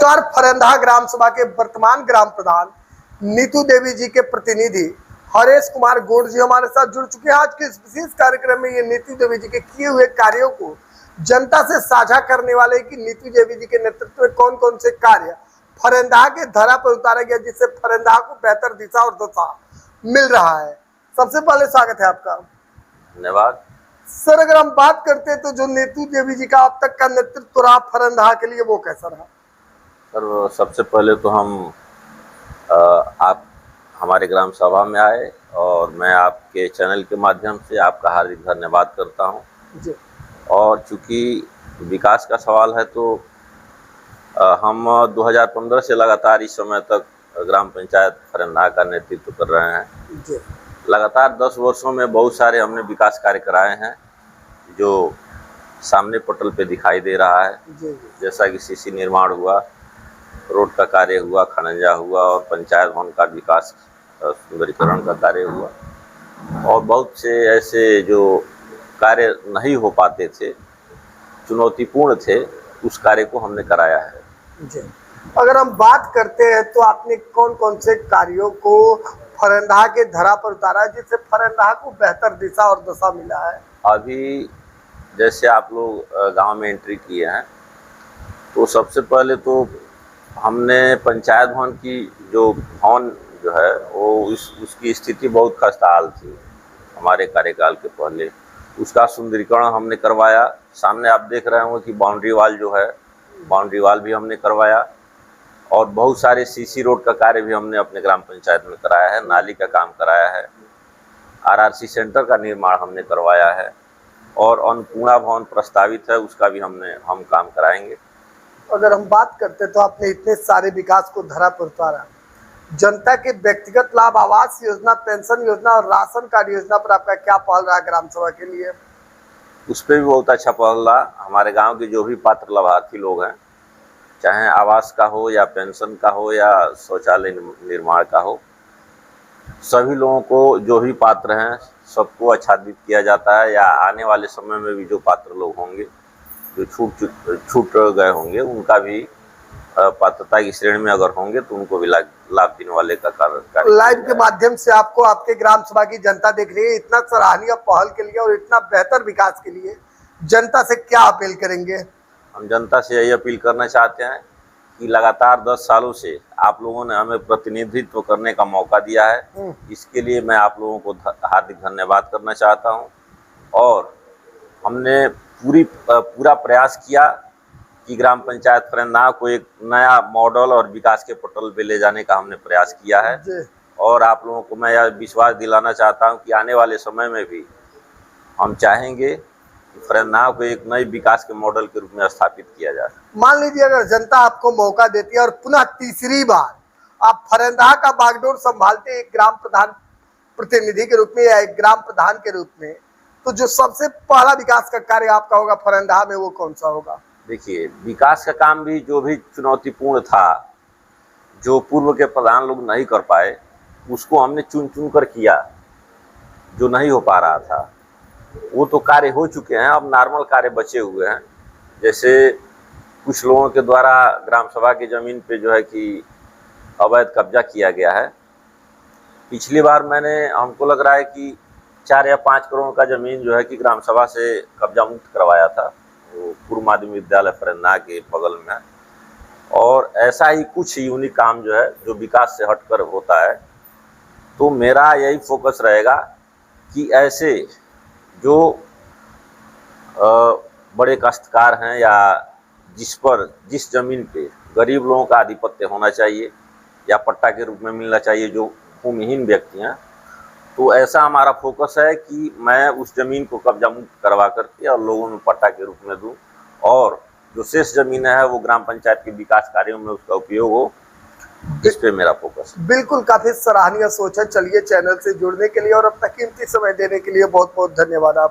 नमस्कार। फरंदाहा ग्राम सभा के वर्तमान ग्राम प्रधान नीतू देवी जी के प्रतिनिधि हरेश कुमार गौड़ जी हमारे साथ जुड़ चुके हैं। आज के इस विशेष कार्यक्रम में ये नीतू देवी जी के किए हुए कार्यों को जनता से साझा करने वाले कि नीतू देवी जी के नेतृत्व में कौन कौन से कार्य फरंदाहा के धरा पर उतारा गया, जिससे फरंदाहा को बेहतर दिशा और दशा मिल रहा है। सबसे पहले स्वागत है आपका। धन्यवाद सर, अगर हम बात करते हैं तो जो नीतू देवी जी का अब तक का नेतृत्व रहा फरंदाहा के लिए, वो कैसा रहा? सर, सबसे पहले तो आप हमारे ग्राम सभा में आए और मैं आपके चैनल के माध्यम से आपका हार्दिक धन्यवाद करता हूं जी। और चूंकि विकास का सवाल है तो हम 2015 से लगातार इस समय तक ग्राम पंचायत फरंदाहा का नेतृत्व कर रहे हैं जी। लगातार 10 वर्षों में बहुत सारे हमने विकास कार्य कराए हैं जो सामने पटल पे दिखाई दे रहा है। जी। जैसा कि सीसी निर्माण हुआ, रोड का कार्य हुआ, खनंजा हुआ और पंचायत भवन का विकास सुंदरीकरण का कार्य हुआ और बहुत से ऐसे जो कार्य नहीं हो पाते थे, चुनौतीपूर्ण थे, उस कार्य को हमने कराया है। जी। अगर हम बात करते हैं तो आपने कौन कौन से कार्यों को फरंदाहा के धरा पर उतारा है, जिससे फरंदाहा को बेहतर दिशा और दशा मिला है? अभी जैसे आप लोग गांव में एंट्री किए हैं तो सबसे पहले तो हमने पंचायत भवन की जो भवन जो है वो उसकी स्थिति बहुत खस्ताहाल थी हमारे कार्यकाल के पहले। उसका सुंदरीकरण हमने करवाया। सामने आप देख रहे हो कि बाउंड्री वाल जो है, बाउंड्री वाल भी हमने करवाया और बहुत सारे सीसी रोड का कार्य भी हमने अपने ग्राम पंचायत में कराया है। नाली का काम कराया है, आरआरसी सेंटर का निर्माण हमने करवाया है और अन्नपूर्णा भवन प्रस्तावित है, उसका भी हम काम कराएंगे। अगर हम बात करते तो आपने इतने सारे विकास को धरा पर उतारा, जनता के व्यक्तिगत लाभ, आवास योजना, पेंशन योजना और राशन कार्ड योजना पर आपका क्या पहल रहा ग्राम सभा के लिए? उस पर भी बहुत अच्छा पहल रहा। हमारे गांव के जो भी पात्र लाभार्थी लोग हैं, चाहे आवास का हो या पेंशन का हो या शौचालय निर्माण का हो, सभी लोगों को जो भी पात्र हैं सबको आच्छादित किया जाता है या आने वाले समय में भी जो पात्र लोग होंगे जो छूट गए होंगे उनका भी पात्रता की श्रेणी में अगर होंगे तो उनको भी लाभ देने वाले का कार्य लाइव के माध्यम से आपको आपके ग्राम सभा की जनता देख रही है। इतना सराहनीय पहल के लिए और इतना बेहतर विकास के लिए जनता से क्या अपील करेंगे? हम जनता से यही अपील करना चाहते हैं कि लगातार 10 सालों से आप लोगों ने हमें प्रतिनिधित्व करने का मौका दिया है। इसके लिए मैं आप लोगों को हार्दिक धन्यवाद करना चाहता हूं और हमने पूरा प्रयास किया कि ग्राम पंचायत फरंदाहा को एक नया मॉडल और विकास के पटल पे ले जाने का हमने प्रयास किया है और आप लोगों को मैं यह विश्वास दिलाना चाहता हूं कि आने वाले समय में भी हम चाहेंगे कि फरंदाहा को एक नए विकास के मॉडल के रूप में स्थापित किया जाए। मान लीजिए अगर जनता आपको मौका देती है और पुनः तीसरी बार आप फरंदाहा का बागडोर संभालते एक ग्राम प्रधान प्रतिनिधि के रूप में या एक ग्राम प्रधान के रूप में, तो जो सबसे पहला विकास का कार्य आपका होगा फरंदाहा में, वो कौन सा होगा? देखिए, विकास का काम भी जो भी चुनौतीपूर्ण था, जो पूर्व के प्रधान लोग नहीं कर पाए, उसको हमने चुन कर किया। जो नहीं हो पा रहा था वो तो कार्य हो चुके हैं, अब नॉर्मल कार्य बचे हुए हैं। जैसे कुछ लोगों के द्वारा ग्राम सभा की जमीन पे जो है कि अवैध कब्जा किया गया है। पिछली बार हमको लग रहा है कि 4 या 5 करोड़ का जमीन जो है कि ग्राम सभा से कब्जा मुक्त करवाया था, वो पूर्व माध्यमिक विद्यालय फरंदाहा के बगल में है। और ऐसा ही कुछ यूनिक काम जो है जो विकास से हटकर होता है, तो मेरा यही फोकस रहेगा कि ऐसे जो बड़े काश्तकार हैं या जिस जमीन पे गरीब लोगों का आधिपत्य होना चाहिए या पट्टा के रूप में मिलना चाहिए, जो भूमिहीन व्यक्ति हैं, तो ऐसा हमारा फोकस है कि मैं उस जमीन को कब्जा मुक्त करवा करके और लोगों में पट्टा के रूप में दूं और जो शेष जमीन है वो ग्राम पंचायत के विकास कार्यों में उसका उपयोग हो। इस पे मेरा फोकस है। बिल्कुल, काफी सराहनीय सोच है। चलिए, चैनल से जुड़ने के लिए और अपना कीमती समय देने के लिए बहुत बहुत धन्यवाद आप।